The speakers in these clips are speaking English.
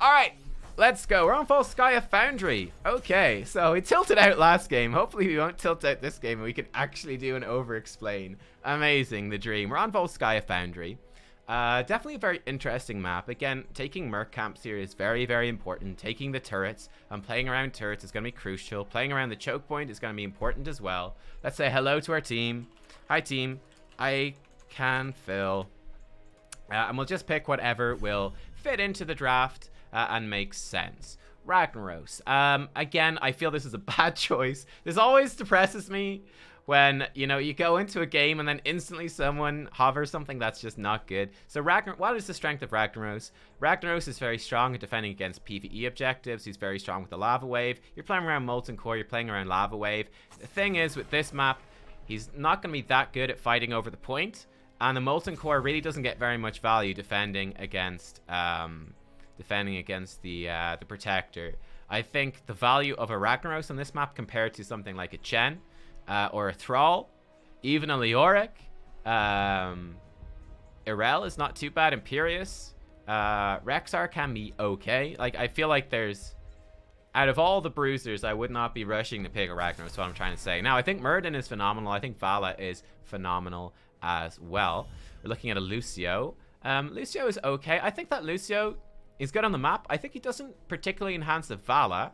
All right, let's go. We're on Volskaya Foundry. Okay, so we tilted out last game. Hopefully we won't tilt out this game and we can actually do an over-explain. Amazing, the dream. We're on Volskaya Foundry. Definitely a very interesting map. Again, taking Merc camps here is very, very important. Taking the turrets and playing around turrets is going to be crucial. Playing around the choke point is going to be important as well. Let's say hello to our team. Hi, team. I can fill. And we'll just pick whatever will fit into the draft and make sense. Ragnaros. Again, I feel this is a bad choice. This always depresses me when, you know, you go into a game and then instantly someone hovers something that's just not good. So what is the strength of Ragnaros? Ragnaros is very strong at defending against PvE objectives. He's very strong with the Lava Wave. You're playing around Molten Core, you're playing around Lava Wave. The thing is, with this map, he's not going to be that good at fighting over the point. And the Molten Core really doesn't get very much value defending against the Protector. I think the value of a Ragnaros on this map compared to something like a Chen, or a Thrall, even a Leoric. Irel is not too bad. Imperius. Rexar can be okay. Like, I feel like there's... Out of all the bruisers, I would not be rushing to pick a Ragnaros, is what I'm trying to say. Now, I think Murden is phenomenal. I think Vala is phenomenal as well. We're looking at a Lucio. Lucio is okay. I think that Lucio is good on the map. I think he doesn't particularly enhance the Vala.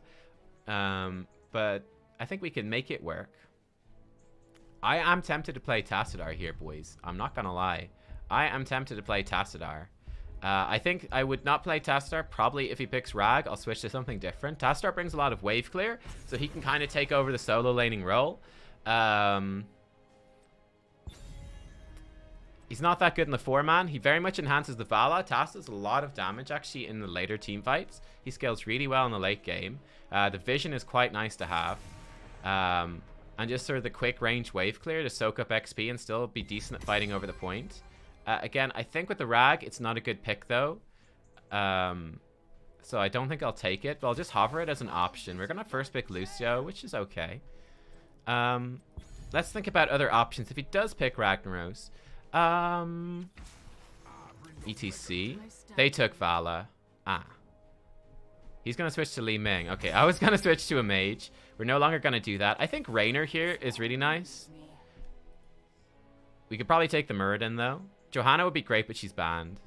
But I think we can make it work. I am tempted to play Tassadar here, boys. I'm not gonna lie. I am tempted to play Tassadar. I think I would not play Tassadar. Probably if he picks Rag, I'll switch to something different. Tassadar brings a lot of wave clear, so he can kind of take over the solo laning role. He's not that good in the 4-man. He very much enhances the Vala. Tas does a lot of damage, actually, in the later team fights. He scales really well in the late game. The vision is quite nice to have. And just sort of the quick range wave clear to soak up XP and still be decent at fighting over the point. Again, I think with the Rag, it's not a good pick, though. So I don't think I'll take it, but I'll just hover it as an option. We're going to first pick Lucio, which is okay. Let's think about other options. If he does pick Ragnaros, ETC. They took Vala. He's going to switch to Li Ming. Okay, I was going to switch to a mage. We're no longer going to do that. I think Raynor here is really nice. We could probably take the Muradin, though. Johanna would be great, but she's banned.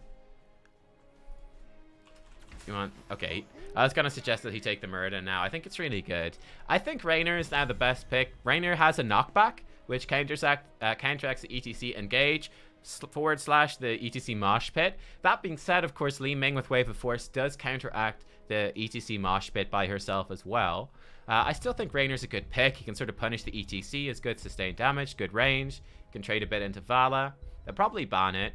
You want... Okay. I was going to suggest that he take the Muradin now. I think it's really good. I think Raynor is now the best pick. Raynor has a knockback, which counteracts the ETC engage / the ETC mosh pit. That being said, of course, Li Ming with Wave of Force does counteract the ETC mosh pit by herself as well. I still think Raynor's a good pick. He can sort of punish the ETC as good sustained damage, good range. Can trade a bit into Vala. They'll probably ban it.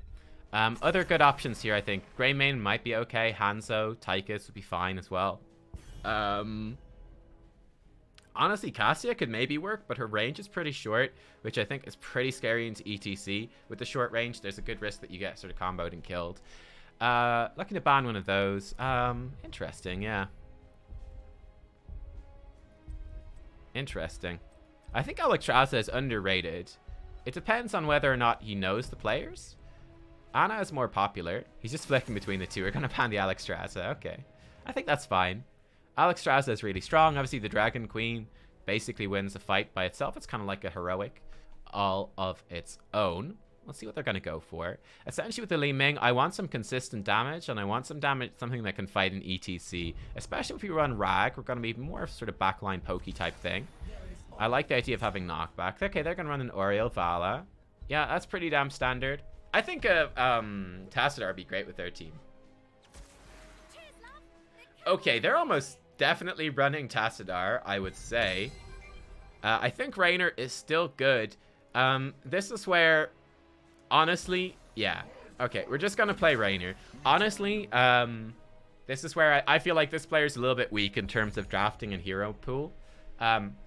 Other good options here, I think. Greymane might be okay. Hanzo, Tychus would be fine as well. Honestly, Cassia could maybe work, but her range is pretty short, which I think is pretty scary into ETC. With the short range, there's a good risk that you get sort of comboed and killed. Looking to ban one of those. Interesting, yeah. Interesting. I think Alexstrasza is underrated. It depends on whether or not he knows the players. Ana is more popular. He's just flicking between the two. We're going to ban the Alexstrasza. Okay. I think that's fine. Alexstrasza is really strong. Obviously, the Dragon Queen basically wins the fight by itself. It's kind of like a heroic all of its own. Let's see what they're going to go for. Essentially, with the Li Ming, I want some consistent damage, and I want some damage, something that can fight an ETC. Especially if we run Rag, we're going to be more sort of backline pokey type thing. I like the idea of having knockback. Okay, they're going to run an Oriel Vala. Yeah, that's pretty damn standard. I think Tassadar would be great with their team. Okay, they're almost definitely running Tassadar, I would say. I think Raynor is still good. This is where, honestly, yeah. Okay, we're just going to play Raynor. Honestly, this is where I feel like this player is a little bit weak in terms of drafting and hero pool.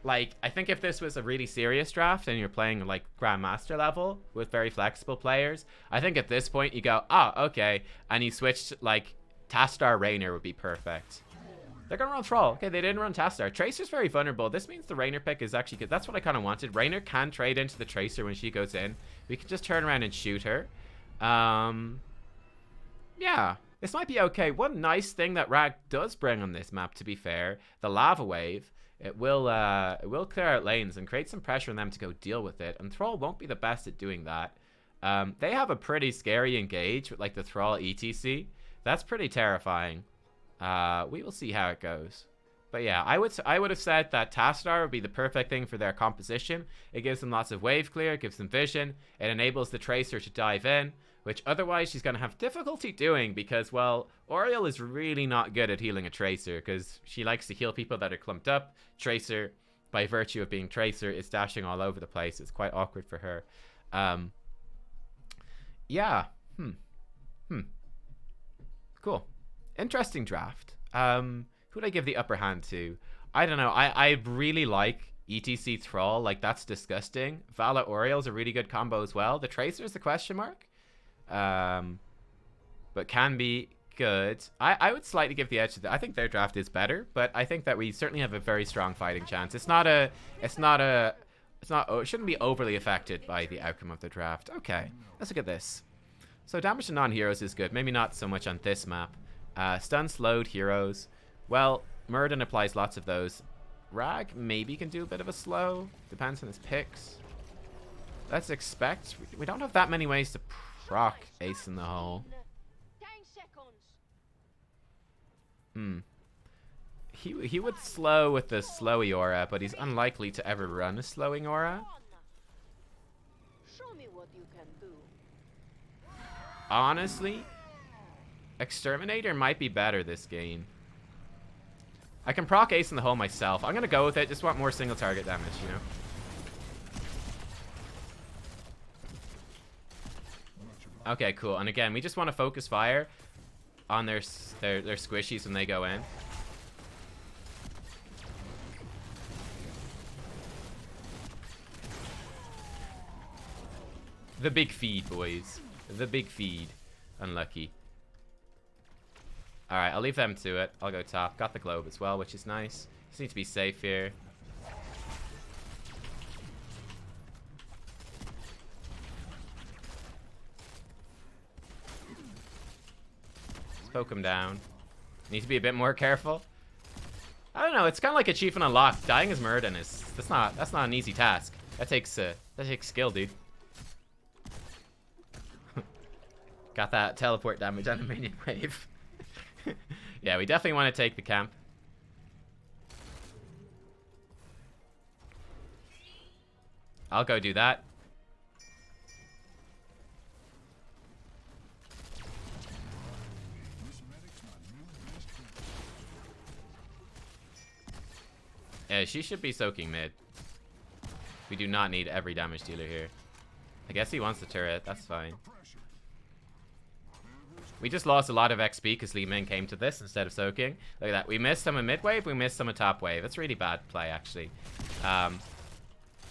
Like, I think if this was a really serious draft and you're playing like Grandmaster level with very flexible players, I think at this point you go, okay, and you switch to, like, Tassadar Raynor would be perfect. They're going to run Thrall. Okay, they didn't run Tassadar. Tracer's very vulnerable. This means the Raynor pick is actually good. That's what I kind of wanted. Raynor can trade into the Tracer when she goes in. We can just turn around and shoot her. Yeah, This might be okay. One nice thing that Rag does bring on this map, to be fair, the lava wave, it will clear out lanes and create some pressure on them to go deal with it. And Thrall won't be the best at doing that. They have a pretty scary engage with like the Thrall ETC. That's pretty terrifying. We will see how it goes. But yeah, I would have said that Tassadar would be the perfect thing for their composition. It gives them lots of wave clear, it gives them vision, it enables the Tracer to dive in, which otherwise she's going to have difficulty doing because, well, Oriel is really not good at healing a Tracer because she likes to heal people that are clumped up. Tracer, by virtue of being Tracer, is dashing all over the place. It's quite awkward for her. Yeah. Cool. Interesting draft. Who'd I give the upper hand to? I don't know. I really like ETC Thrall. Like, that's disgusting. Vala Oriel's a really good combo as well. The Tracer's the question mark. But can be good. I would slightly give the edge to that. I think their draft is better, but I think that we certainly have a very strong fighting chance. It shouldn't be overly affected by the outcome of the draft. Okay, let's look at this. So damage to non-heroes is good. Maybe not so much on this map. Stun slowed heroes. Well, Murden applies lots of those. Rag maybe can do a bit of a slow. Depends on his picks. Let's expect. We don't have that many ways to proc Ace in the Hole. He would slow with the slowy aura, but he's unlikely to ever run a slowing aura. Show me what you can do. Honestly, Exterminator might be better this game. I can proc Ace in the Hole myself. I'm gonna go with it. Just want more single target damage, you know. Okay, cool. And again, we just want to focus fire on their squishies when they go in. The big feed, boys. The big feed. Unlucky. Alright, I'll leave them to it. I'll go top. Got the globe as well, which is nice. Just need to be safe here. Poke him down. Need to be a bit more careful. I don't know. It's kind of like achievement unlocked. Dying as Murden is that's not an easy task. That takes skill, dude. Got that teleport damage on the minion wave. Yeah, we definitely want to take the camp. I'll go do that. Yeah, she should be soaking mid. We do not need every damage dealer here. I guess he wants the turret. That's fine. We just lost a lot of XP because Li Ming came to this instead of soaking. Look at that. We missed some of mid wave. We missed some of top wave. That's really bad play, actually.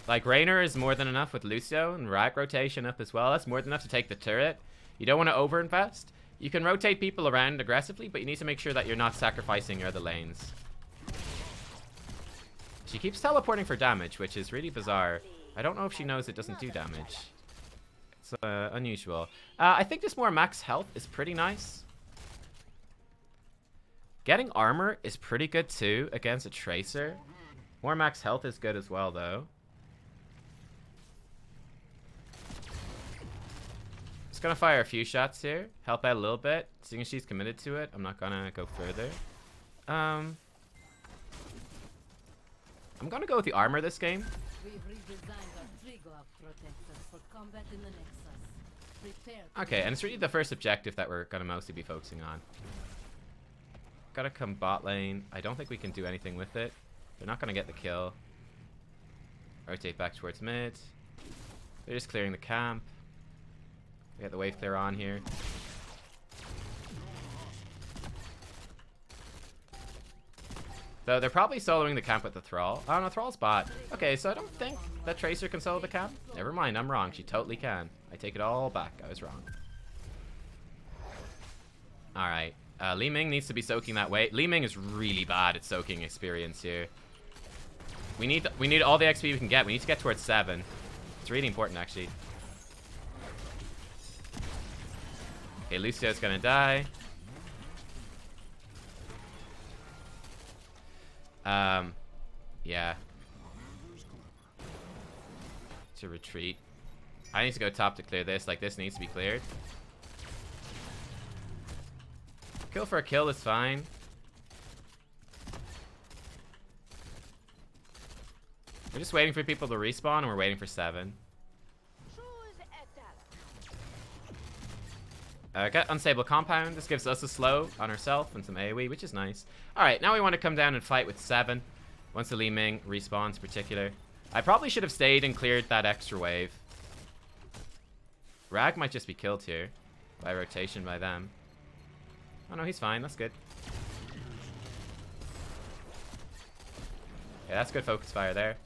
Like, Raynor is more than enough with Lucio and Rag rotation up as well. That's more than enough to take the turret. You don't want to overinvest. You can rotate people around aggressively, but you need to make sure that you're not sacrificing your other lanes. She keeps teleporting for damage, which is really bizarre. I don't know if she knows it doesn't do damage. It's unusual. I think just more max health is pretty nice. Getting armor is pretty good too against a Tracer. More max health is good as well, though. Just gonna fire a few shots here. Help out a little bit. Seeing as she's committed to it, I'm not gonna go further. I'm gonna go with the armor this game. Okay, and it's really the first objective that we're gonna mostly be focusing on. Gotta come bot lane. I don't think we can do anything with it. They're not gonna get the kill. Rotate back towards mid. They're just clearing the camp. We got the wave clear on here. Though they're probably soloing the camp with the Thrall. Oh no, Thrall's bot. Okay, so I don't think that Tracer can solo the camp. Never mind, I'm wrong. She totally can. I take it all back. I was wrong. Alright. Li Ming needs to be soaking that way. Li Ming is really bad at soaking experience here. We need all the XP we can get. We need to get towards 7. It's really important, actually. Okay, Lucio's gonna die. Yeah. To retreat. I need to go top to clear this. Like, this needs to be cleared. Kill for a kill is fine. We're just waiting for people to respawn, and we're waiting for 7. Got Unstable Compound. This gives us a slow on ourselves and some AoE, which is nice. Alright, now we want to come down and fight with 7. Once the Li Ming respawns, particular. I probably should have stayed and cleared that extra wave. Rag might just be killed here. By rotation by them. Oh no, he's fine. That's good. Yeah, that's good focus fire there.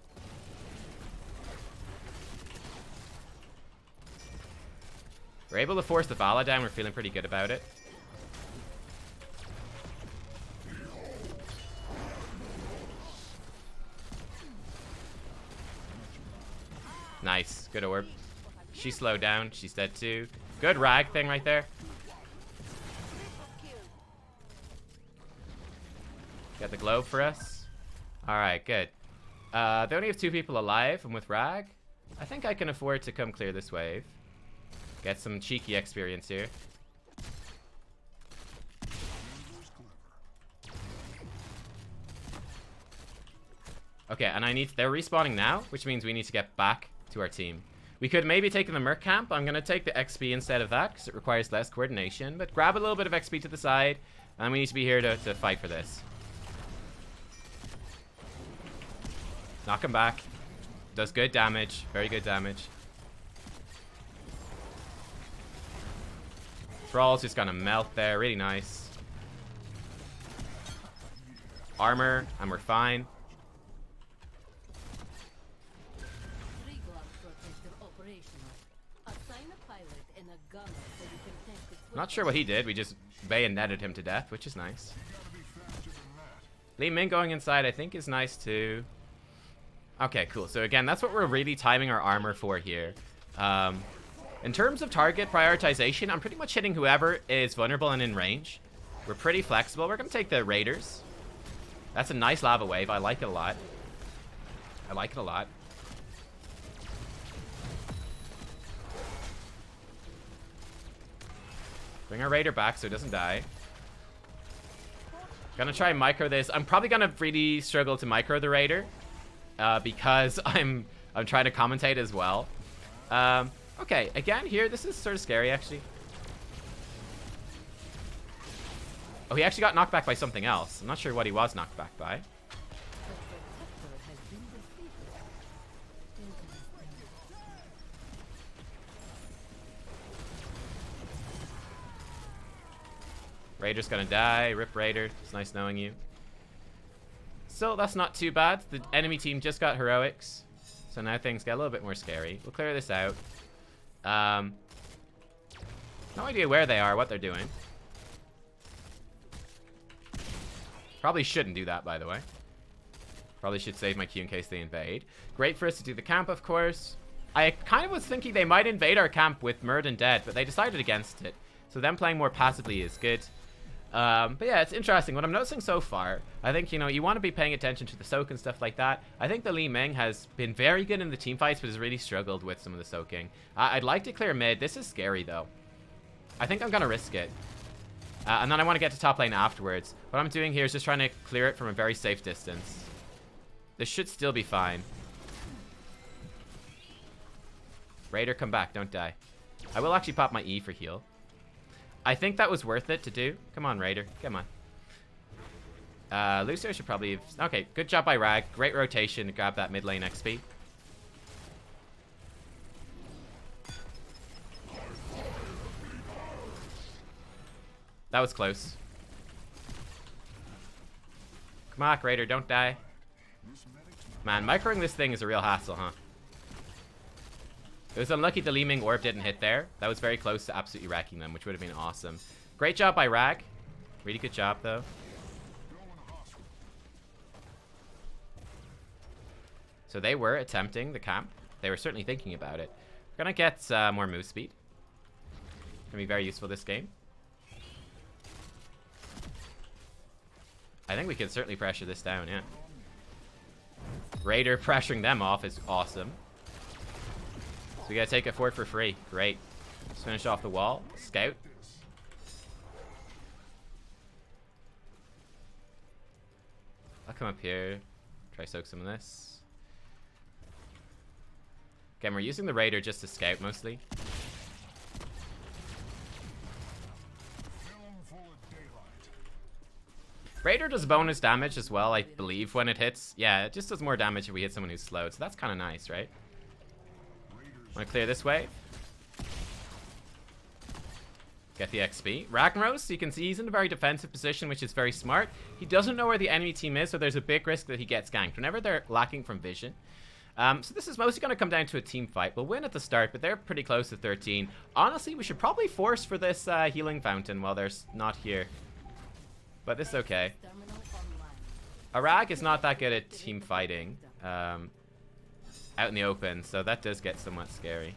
We're able to force the Vala down. We're feeling pretty good about it. Nice. Good orb. She slowed down. She's dead too. Good rag thing right there. Got the globe for us. Alright, good. They only have 2 people alive, and with rag, I think I can afford to come clear this wave. Get some cheeky experience here. Okay, and they're respawning now, which means we need to get back to our team. We could maybe take the Merc camp. I'm going to take the XP instead of that, because it requires less coordination. But grab a little bit of XP to the side, and we need to be here to fight for this. Knock him back. Does good damage. Very good damage. Thrall's just gonna melt there. Really nice. Armor, and we're fine. Not sure what he did. We just bayoneted him to death, which is nice. Li Ming going inside, I think, is nice too. Okay, cool. So again, that's what we're really timing our armor for here. In terms of target prioritization, I'm pretty much hitting whoever is vulnerable and in range. We're pretty flexible. We're going to take the Raiders. That's a nice lava wave. I like it a lot. I like it a lot. Bring our Raider back so it doesn't die. Gonna try and micro this. I'm probably gonna really struggle to micro the Raider. Because I'm trying to commentate as well. Okay, again here, this is sort of scary actually. Oh, he actually got knocked back by something else. I'm not sure what he was knocked back by. Raider's gonna die. Rip Raider. It's nice knowing you. So that's not too bad. The enemy team just got heroics. So now things get a little bit more scary. We'll clear this out. No idea where they are, what they're doing. Probably shouldn't do that, by the way. Probably should save my Q in case they invade. Great for us to do the camp, of course. I kind of was thinking they might invade our camp with Murd and Dead, but they decided against it. So them playing more passively is good. But yeah, it's interesting. What I'm noticing so far, I think, you know, you want to be paying attention to the soak and stuff like that. I think the Li Ming has been very good in the team fights, but has really struggled with some of the soaking. I'd like to clear mid. This is scary, though. I think I'm going to risk it. And then I want to get to top lane afterwards. What I'm doing here is just trying to clear it from a very safe distance. This should still be fine. Raider, come back. Don't die. I will actually pop my E for heal. I think that was worth it to do. Come on, Raider. Come on. Lucio should probably have... Okay, good job by Rag. Great rotation to grab that mid lane XP. That was close. Come on, Raider. Don't die. Man, microing this thing is a real hassle, huh? It was unlucky the Li Ming orb didn't hit there. That was very close to absolutely wrecking them, which would have been awesome. Great job by Rag. Really good job, though. So they were attempting the camp. They were certainly thinking about it. We're going to get more move speed. Going to be very useful this game. I think we can certainly pressure this down, yeah. Raider pressuring them off is awesome. So we gotta take a fort for free. Great. Let's finish off the wall. Scout. I'll come up here. Try soak some of this. Again, we're using the Raider just to scout mostly. Raider does bonus damage as well, I believe, when it hits. Yeah, it just does more damage if we hit someone who's slowed, so that's kind of nice, right? Want to clear this wave? Get the XP. Ragnaros, you can see he's in a very defensive position, which is very smart. He doesn't know where the enemy team is, so there's a big risk that he gets ganked whenever they're lacking from vision. So this is mostly going to come down to a team fight. We'll win at the start, but they're pretty close to 13. Honestly, we should probably force for this healing fountain while they're not here. But this is okay. Arag is not that good at team fighting out in the open, so that does get somewhat scary.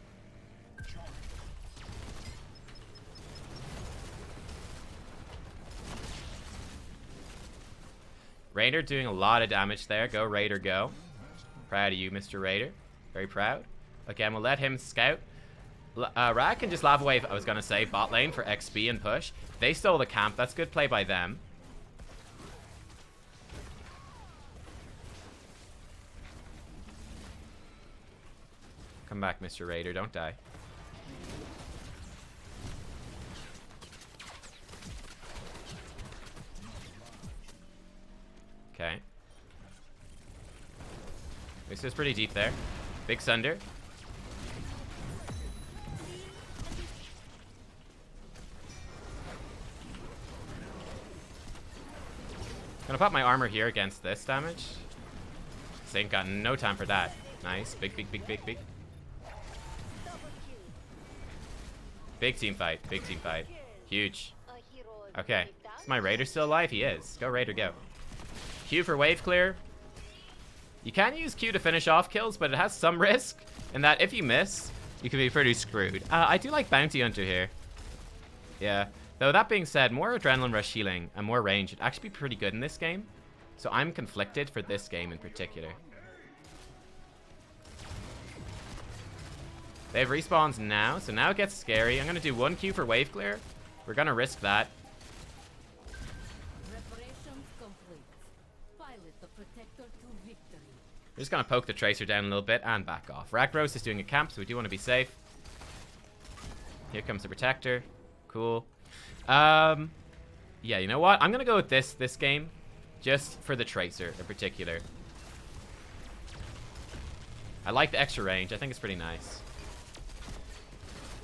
Raynor doing a lot of damage there. Go, Raider, go. Proud of you, Mr. Raider. Very proud. Again, we'll let him scout. Rag can just lava wave, I was going to say, bot lane for XP and push. They stole the camp. That's good play by them. Come back, Mr. Raider. Don't die. Okay. This is pretty deep there. Big Sunder. Gonna pop my armor here against this damage. Saint got no time for that. Nice. Big, big, big, big, big. Big team fight. Big team fight. Huge. Okay. Is my Raider still alive? He is. Go, Raider, go. Q for wave clear. You can use Q to finish off kills, but it has some risk in that if you miss, you can be pretty screwed. I do like Bounty Hunter here. Yeah. Though that being said, more Adrenaline Rush healing and more range would actually be pretty good in this game. So I'm conflicted for this game in particular. They have respawns now, so now it gets scary. I'm going to do 1 Q for wave clear. We're going to risk that. We're just going to poke the Tracer down a little bit and back off. Ragnaros is doing a camp, so we do want to be safe. Here comes the Protector. Cool. Yeah, you know what? I'm going to go with this game, just for the Tracer in particular. I like the extra range. I think it's pretty nice.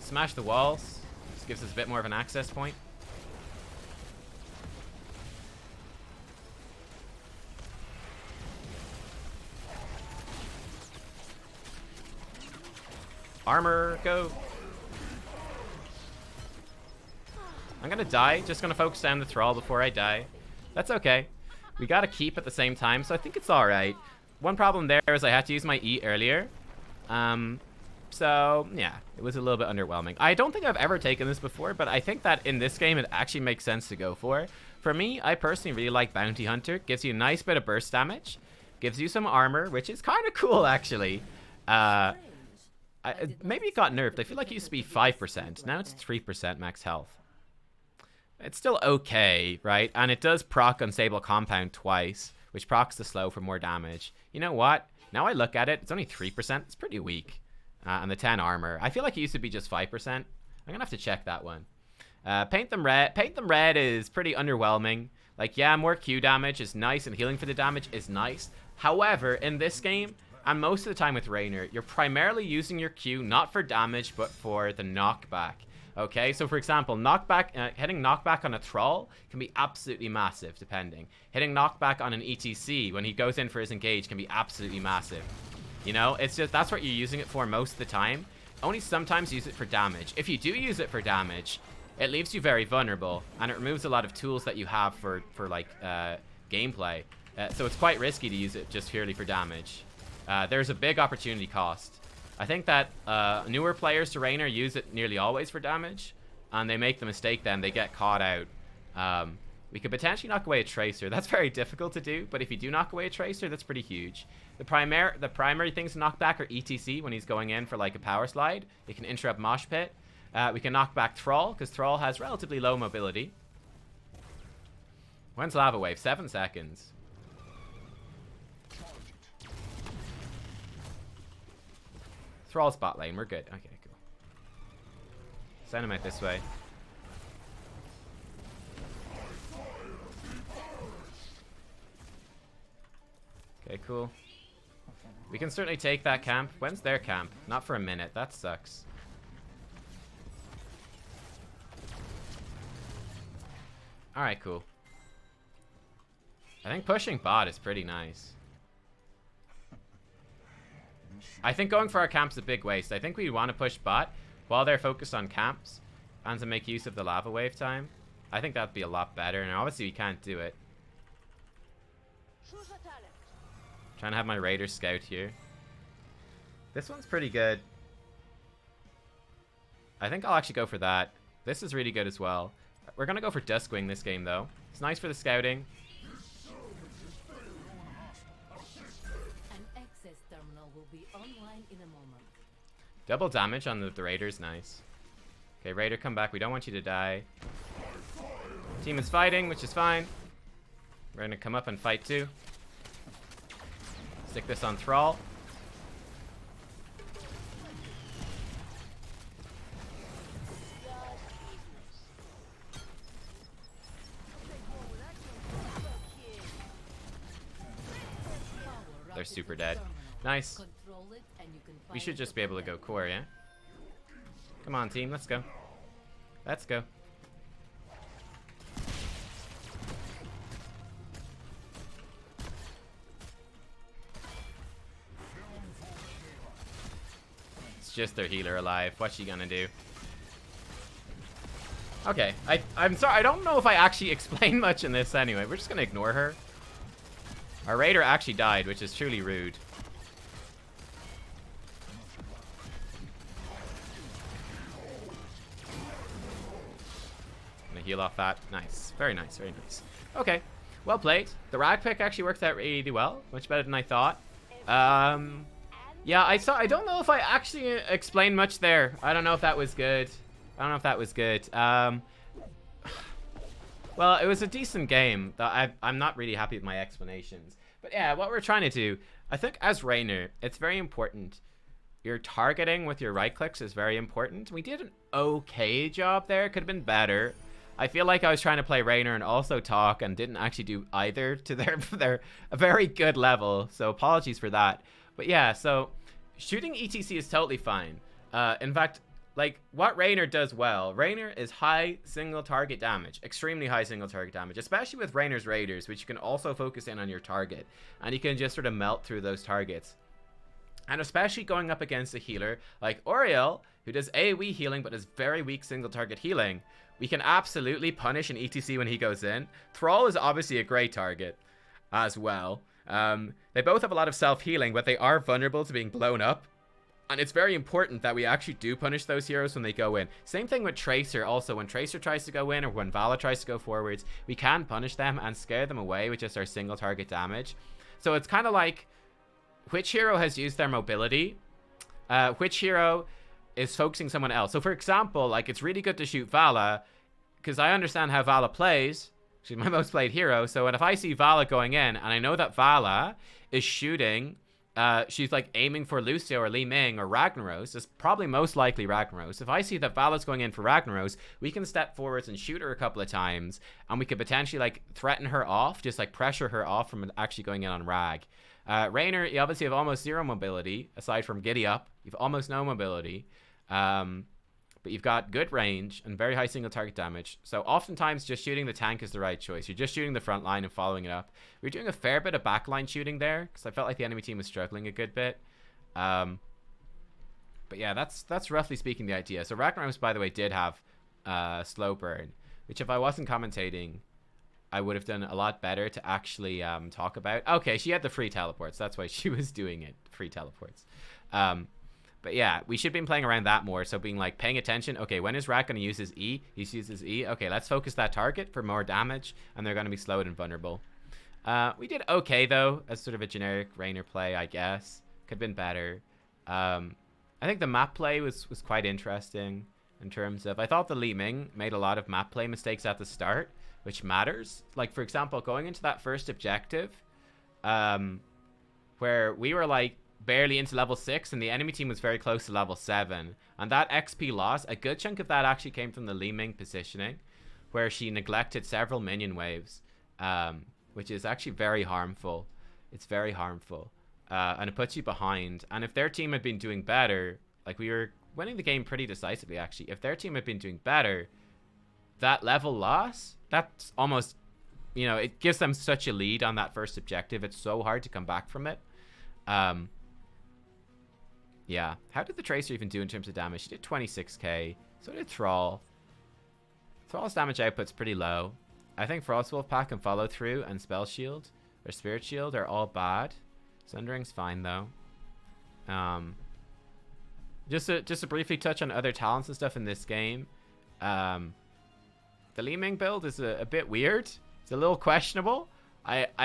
Smash the walls. Just gives us a bit more of an access point. Armor, go. I'm gonna die. Just gonna focus down the Thrall before I die. That's okay. We gotta keep at the same time, so I think it's alright. One problem there is I had to use my E earlier. So, yeah, it was a little bit underwhelming. I don't think I've ever taken this before, but I think that in this game it actually makes sense to go for. For me, I personally really like Bounty Hunter. Gives you a nice bit of burst damage. Gives you some armor, which is kind of cool, actually. Maybe it got nerfed. I feel like it used to be 5%. Now it's 3% max health. It's still okay, right? And it does proc Unstable Compound twice, which procs the slow for more damage. You know what? Now I look at it, it's only 3%. It's pretty weak. And the 10 armor. I feel like it used to be just 5%. I'm gonna have to check that one. Paint them red. Paint them red is pretty underwhelming. Like, yeah, more Q damage is nice, and healing for the damage is nice. However, in this game, and most of the time with Raynor, you're primarily using your Q not for damage, but for the knockback. Okay, so for example, hitting knockback on a Thrall can be absolutely massive, depending. Hitting knockback on an ETC when he goes in for his engage can be absolutely massive. You know, it's just, that's what you're using it for most of the time. Only sometimes use it for damage. If you do use it for damage, it leaves you very vulnerable, and it removes a lot of tools that you have for like, gameplay. So it's quite risky to use it just purely for damage. There's a big opportunity cost. I think that newer players to Raynor use it nearly always for damage, and they make the mistake then, they get caught out. We could potentially knock away a Tracer. That's very difficult to do, but if you do knock away a Tracer, that's pretty huge. The primary things to knock back are ETC when he's going in for like a power slide. It can interrupt Mosh Pit. We can knock back Thrall, because Thrall has relatively low mobility. When's Lava Wave? 7 seconds. Thrall's bot lane. We're good. Okay, cool. Send him out this way. Okay, cool. We can certainly take that camp. When's their camp? Not for a minute. That sucks. Alright, cool. I think pushing bot is pretty nice. I think going for our camp's a big waste. I think we want to push bot while they're focused on camps and to make use of the lava wave time. I think that'd be a lot better, and obviously we can't do it. Trying to have my Raider scout here. This one's pretty good. I think I'll actually go for that. This is really good as well. We're going to go for Duskwing this game, though. It's nice for the scouting. An access terminal will be online in a moment. Double damage on the Raiders, nice. Okay, Raider, come back. We don't want you to die. Team is fighting, which is fine. We're going to come up and fight too. Stick this on Thrall. They're super dead. Nice. We should just be able to go core, yeah? Come on, team. Let's go. Let's go. It's just their healer alive. What's she gonna do? Okay. I'm sorry. I don't know if I actually explained much in this anyway. We're just gonna ignore her. Our Raider actually died, which is truly rude. Gonna heal off that. Nice. Very nice. Very nice. Okay. Well played. The rag pick actually worked out really well. Much better than I thought. Yeah, I don't know if I actually explained much there. I don't know if that was good. I don't know if that was good. Well, it was a decent game. I'm not really happy with my explanations. But yeah, what we're trying to do, I think as Raynor, it's very important. Your targeting with your right clicks is very important. We did an okay job there. Could have been better. I feel like I was trying to play Raynor and also talk and didn't actually do either to their a very good level. So apologies for that. But yeah, so shooting ETC is totally fine. In fact, like what Raynor does well, Raynor is high single target damage, extremely high single target damage, especially with Raynor's Raiders, which you can also focus in on your target, and you can just sort of melt through those targets. And especially going up against a healer like Oriel, who does AoE healing but has very weak single target healing, we can absolutely punish an ETC when he goes in. Thrall is obviously a great target as well. They both have a lot of self-healing, but they are vulnerable to being blown up. And it's very important that we actually do punish those heroes when they go in. Same thing with Tracer also. When Tracer tries to go in or when Vala tries to go forwards, we can punish them and scare them away with just our single target damage. So it's kind of like which hero has used their mobility, which hero is focusing someone else. So for example, like it's really good to shoot Vala because I understand how Vala plays. She's my most played hero. So if I see Vala going in and I know that Vala is shooting, she's like aiming for Lucio or Li Ming or Ragnaros. It's probably most likely Ragnaros. If I see that Vala's going in for Ragnaros, we can step forwards and shoot her a couple of times, and we could potentially like threaten her off, just like pressure her off from actually going in on Rag. Raynor, you obviously have almost zero mobility aside from Giddy Up. You've almost no mobility, but you've got good range and very high single target damage. So oftentimes just shooting the tank is the right choice. You're just shooting the front line and following it up. We're doing a fair bit of backline shooting there because I felt like the enemy team was struggling a good bit. But yeah, that's roughly speaking the idea. So Ragnaros, by the way, did have slow burn, which if I wasn't commentating, I would have done a lot better to actually talk about. Okay, she had the free teleports. That's why she was doing it. Free teleports. But yeah, we should be playing around that more. So being like paying attention. Okay, when is Rat going to use his E? He uses E. Okay, let's focus that target for more damage. And they're going to be slowed and vulnerable. We did okay, though, as sort of a generic Raynor play, I guess. Could have been better. I think the map play was quite interesting in terms of... I thought the Li Ming made a lot of map play mistakes at the start, which matters. Like, for example, going into that first objective, where we were, like, barely into level 6, and the enemy team was very close to level 7. And that XP loss, a good chunk of that actually came from the Li Ming positioning, where she neglected several minion waves, which is actually very harmful. It's very harmful. And it puts you behind. And if their team had been doing better, like we were winning the game pretty decisively, actually. If their team had been doing better, that level loss, that's almost, you know, it gives them such a lead on that first objective. It's so hard to come back from it. Yeah. How did the Tracer even do in terms of damage? She did 26k. So did Thrall. Thrall's damage output's pretty low. I think Frostwolf Pack and Follow Through and Spell Shield or Spirit Shield are all bad. Sundering's fine though. Just to briefly touch on other talents and stuff in this game. The Li Ming build is a bit weird. It's a little questionable. I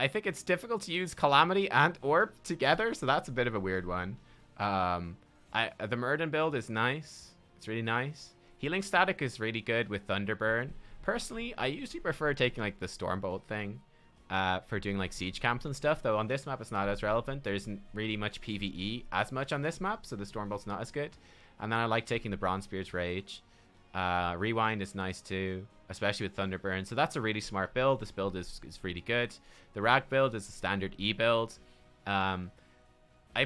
think it's difficult to use Calamity and Orb together, so that's a bit of a weird one. The Murden build is nice. It's really nice. Healing Static is really good with Thunderburn. Personally, I usually prefer taking like the Stormbolt thing for doing like siege camps and stuff, though on this map it's not as relevant. There isn't really much PvE as much on this map, so the Stormbolt's not as good. And then I like taking the Bronzebeard's Rage. Rewind is nice too, especially with Thunderburn. So that's a really smart build. This build is really good. The Rag build is a standard E build. I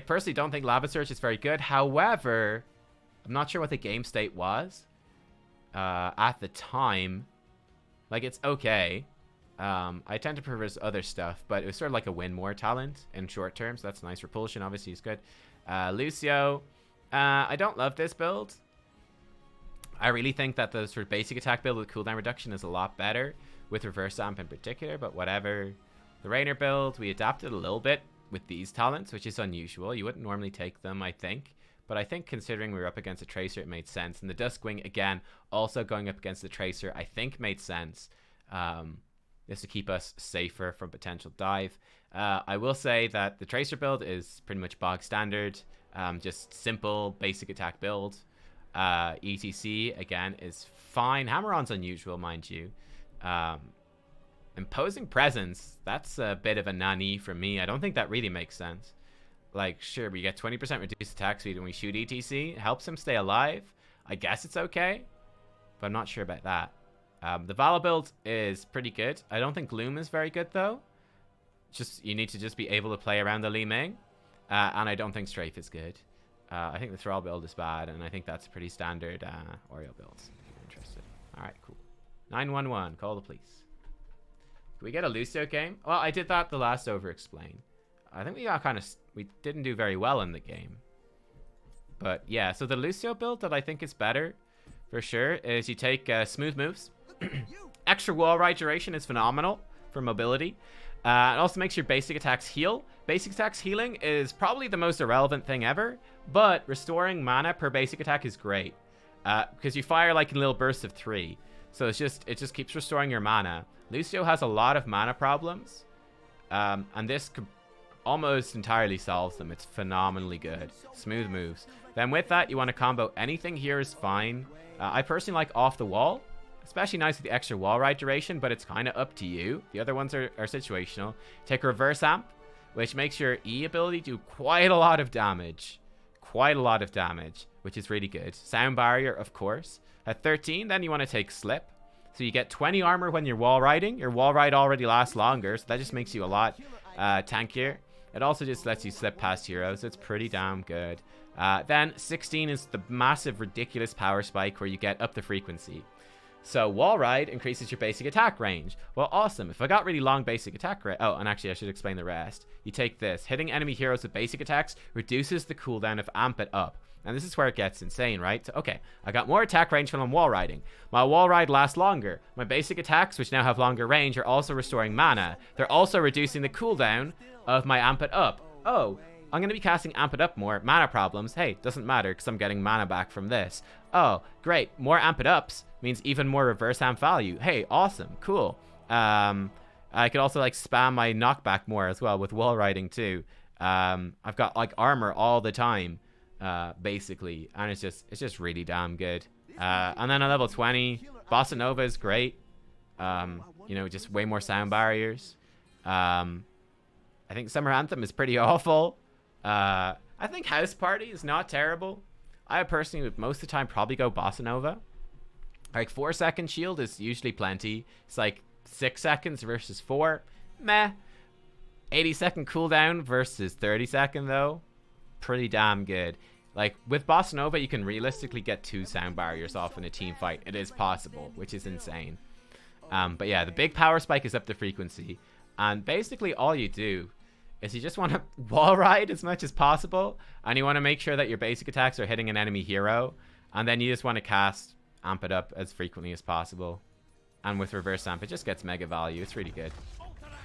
personally don't think Lava Surge is very good. However, I'm not sure what the game state was at the time. Like, it's okay. I tend to prefer other stuff, but it was sort of like a win more talent in short term, so that's nice. Repulsion obviously is good. Lucio, I don't love this build. I really think that the sort of basic attack build with cooldown reduction is a lot better, with reverse amp in particular, but whatever. The Raynor build, we adapted a little bit with these talents, which is unusual. You wouldn't normally take them, I think. But I think considering we were up against a Tracer, it made sense. And the Duskwing, again, also going up against the Tracer, I think made sense. Just to keep us safer from potential dive. I will say that the Tracer build is pretty much bog standard. Just simple, basic attack build. ETC, again, is fine. Hammer-On's unusual, mind you. Imposing Presence, that's a bit of a nanny for me. I don't think that really makes sense. Like, sure, we get 20% reduced attack speed when we shoot ETC. It helps him stay alive. I guess it's okay, but I'm not sure about that. The Vala build is pretty good. I don't think Gloom is very good, though. Just you need to just be able to play around the Li Ming. And I don't think Strafe is good. I think the Thrall build is bad, and I think that's a pretty standard Oreo build, if you're interested. Alright, cool. 911, call the police. Can we get a Lucio game? Well, I did that the last over-explain. I think we got we didn't do very well in the game. But yeah, so the Lucio build that I think is better, for sure, is you take smooth moves. Extra wall ride duration is phenomenal for mobility. It also makes your basic attacks heal. Basic attacks healing is probably the most irrelevant thing ever, but restoring mana per basic attack is great. Because you fire like in little bursts of 3. So it just keeps restoring your mana. Lucio has a lot of mana problems. And this almost entirely solves them. It's phenomenally good. Smooth moves. Then with that, you want to combo anything here is fine. I personally like off the wall. Especially nice with the extra wall ride duration, but it's kind of up to you. The other ones are situational. Take reverse amp, which makes your E ability do quite a lot of damage. Quite a lot of damage, which is really good. Sound barrier, of course. At 13, then you want to take slip. So you get 20 armor when you're wall riding. Your wall ride already lasts longer, so that just makes you a lot tankier. It also just lets you slip past heroes. It's pretty damn good. Then 16 is the massive, ridiculous power spike where you get up the frequency. So wall ride increases your basic attack range. Well, awesome. If I got really long basic attack range... Oh, and actually I should explain the rest. You take this. Hitting enemy heroes with basic attacks reduces the cooldown of amp it up. And this is where it gets insane, right? So, okay, I got more attack range when I'm wall riding. My wall ride lasts longer. My basic attacks, which now have longer range, are also restoring mana. They're also reducing the cooldown of my amp it up. Oh, I'm going to be casting Amp It Up more. Mana problems. Hey, doesn't matter because I'm getting mana back from this. Oh, great. More Amp It Ups means even more reverse amp value. Hey, awesome. Cool. I could also like spam my knockback more as well with wall riding too. I've got like armor all the time, basically. And it's just really damn good. And then on level 20, Bossa Nova is great. You know, just way more sound barriers. I think Summer Anthem is pretty awful. I think House Party is not terrible. I personally would most of the time probably go Bossa Nova. Like 4-second shield is usually plenty. It's like 6 seconds versus 4. Meh. 80-second cooldown versus 30-second though. Pretty damn good. Like with Bossa Nova, you can realistically get 2 sound barriers off in a team fight. It is possible, which is insane. But yeah, the big power spike is up the frequency. And basically all you do is you just want to wall ride as much as possible. And you want to make sure that your basic attacks are hitting an enemy hero. And then you just want to cast Amp It Up as frequently as possible. And with reverse amp, it just gets mega value. It's really good.